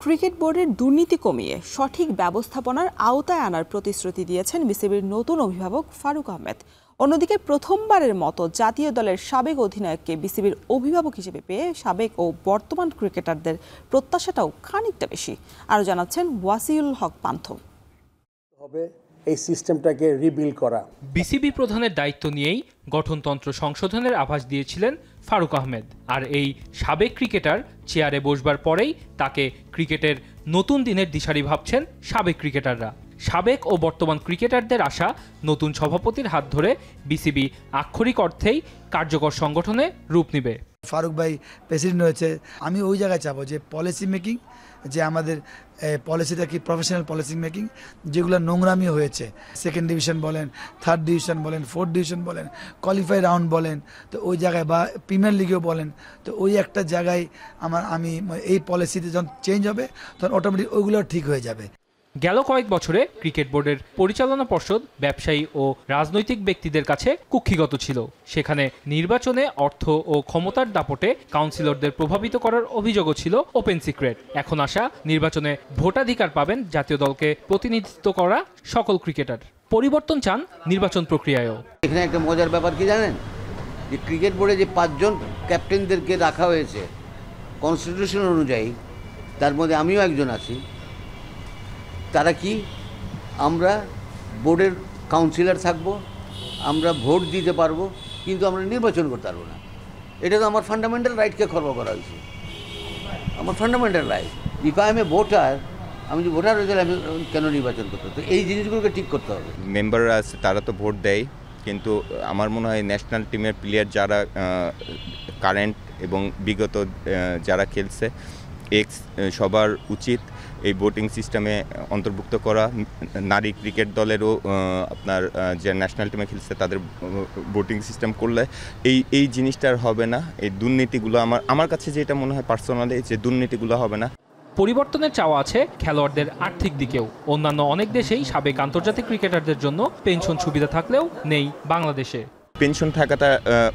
Cricket বোর্ডের দুর্নীতি কমিয়ে সঠিক ব্যবস্থাপনার আওতায় আনার প্রতিশ্রুতি দিয়েছেন বিসিবির নতুন অভিভাবক ফারুক আহমেদ। অন্যদিকে প্রথমবারের মতো জাতীয় দলের সাবেক অধিনায়ককে বিসিবির অভিভাবক হিসেবে পেয়ে সাবেক ও বর্তমান ক্রিকেটারদের প্রত্যাশাটাও খানিকটা বেশি। আরও জানাচ্ছেন ওয়াসিউল হক পান্থ। এই সিস্টেমটাকে রিবিল্ড করা। বিসিবি প্রধানের দায়িত্ব নিয়েই গঠনতন্ত্র সংশোধনের আভাস দিয়েছিলেন ফারুক আহমেদ। আর এই সাবেক ক্রিকেটার চেয়ারে বসবার পরেই তাকে ক্রিকেটের নতুন দিনের দিশারি ভাবছেন সাবেক ক্রিকেটাররা। সাবেক ও বর্তমান ক্রিকেটারদের আশা নতুন সভাপতির হাত ধরে বিসিবি আক্ষরিক অর্থেই কার্যকর সংগঠনে রূপ নেবে। ফারুক ভাই প্রেসিডেন্ট হয়েছে, আমি ওই জায়গায় চাবো যে পলিসি মেকিং, যে আমাদের পলিসিটা কি প্রফেশনাল পলিসি মেকিং, যেগুলো নোংরামি হয়েছে, সেকেন্ড ডিভিশন বলেন, থার্ড ডিভিশন বলেন, ফোর্থ ডিভিশন বলেন, কোয়ালিফাই রাউন্ড বলেন, তো ওই জায়গায় বা প্রিমিয়ার লিগেও বলেন, তো ওই একটা জায়গায় আমি এই পলিসিতে যখন চেঞ্জ হবে তখন অটোমেটিক ওইগুলো ঠিক হয়ে যাবে। গেল কয়েক বছরে ক্রিকেট বোর্ডের পরিচালনা পর্ষদ ব্যবসায়ী ও রাজনৈতিক ব্যক্তিদের কাছে কুক্ষিগত ছিল। সেখানে নির্বাচনে অর্থ ও ক্ষমতার দাপটে কাউন্সিলরদের প্রভাবিত করার অভিযোগও ছিল ওপেন সিক্রেট। এখন আশা নির্বাচনে ভোটাধিকার পাবেন জাতীয় দলকে প্রতিনিধিত্ব করা সকল ক্রিকেটার। পরিবর্তন চান নির্বাচন প্রক্রিয়ায়ও। এখানে একটা মজার ব্যাপার কি জানেন, যে ক্রিকেট বোর্ডে যে 5 জন ক্যাপ্টেনদেরকে রাখা হয়েছে কনস্টিটিউশন অনুযায়ী, তার মধ্যে আমিও একজন আছি। তারা কি, আমরা বোর্ডের কাউন্সিলর থাকবো, আমরা ভোট দিতে পারবো, কিন্তু আমরা নির্বাচন করতে পারবো না। এটা তো আমার ফান্ডামেন্টাল রাইটকে খর্ব করা হয়েছে, আমার fundamental right. If I M A voter, আমি যে ভোটার হয়ে গেলে আমি কেন নির্বাচন করতে হবে? তো এই জিনিসগুলোকে ঠিক করতে হবে। মেম্বাররা আছে তারা তো ভোট দেয়, কিন্তু আমার মনে হয় ন্যাশনাল টিমের প্লেয়ার যারা কারেন্ট এবং বিগত যারা খেলছে সবার উচিত এই ভোটিং সিস্টেমে অন্তর্ভুক্ত করা। নারী ক্রিকেট দলেরও আপনার যে ন্যাশনাল টিমে খেলছে তাদের ভোটিং সিস্টেম করলে এই জিনিসটা আর হবে না। এই দুর্নীতিগুলো আমার কাছে যেটা মনে হয় পার্সোনালি, যে দুর্নীতিগুলো হবে না। পরিবর্তনের চাওয়া আছে খেলোয়াড়দের আর্থিক দিকেও। অন্যান্য অনেক দেশেই সাবেক আন্তর্জাতিক ক্রিকেটারদের জন্য পেনশন সুবিধা থাকলেও নেই বাংলাদেশে। পেনশন থাকাটা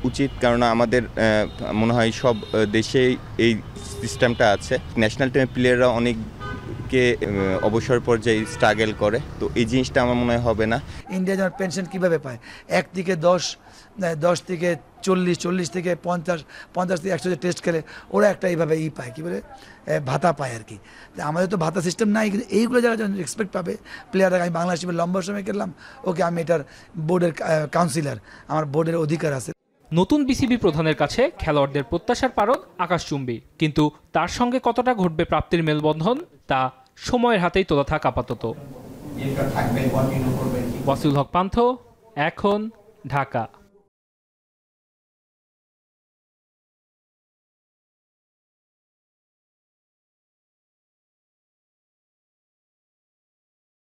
উচিত, কারণ আমাদের মনে হয় সব দেশেই এই সিস্টেমটা আছে। ন্যাশনাল টিমের প্লেয়াররা অনেককে অবসর পর্যায়ে স্ট্রাগল করে, তো এই জিনিসটা আমার মনে হয় হবে না। ইন্ডিয়া যেমন পেনশন কীভাবে পায়, 1 থেকে 10 থেকে 40, 40 থেকে 50, 50 থেকে 100 টেস্ট খেলে ওরা একটা এইভাবে পায়, কী বলে ভাতা পায় আর কি। আমাদের তো ভাতা সিস্টেম নাই, কিন্তু এইগুলো যারা যখন রেসপেক্ট পাবে প্লেয়াররা, আমি বাংলাদেশ টিমের লম্বা সময় খেললাম, ওকে আমি এটার বোর্ডের কাউন্সিলর, আমার বোর্ডের অধিকার আছে। নতুন বিসিবি প্রধানের কাছে খেলোয়াড়দের প্রত্যাশার পারদ আকাশচুম্বী, কিন্তু তার সঙ্গে কতটা ঘটবে প্রাপ্তির মেলবন্ধন তা সময়ের হাতেই তোলা থাক আপাতত। ওয়াসিউল হক পান্থ, এখন, ঢাকা।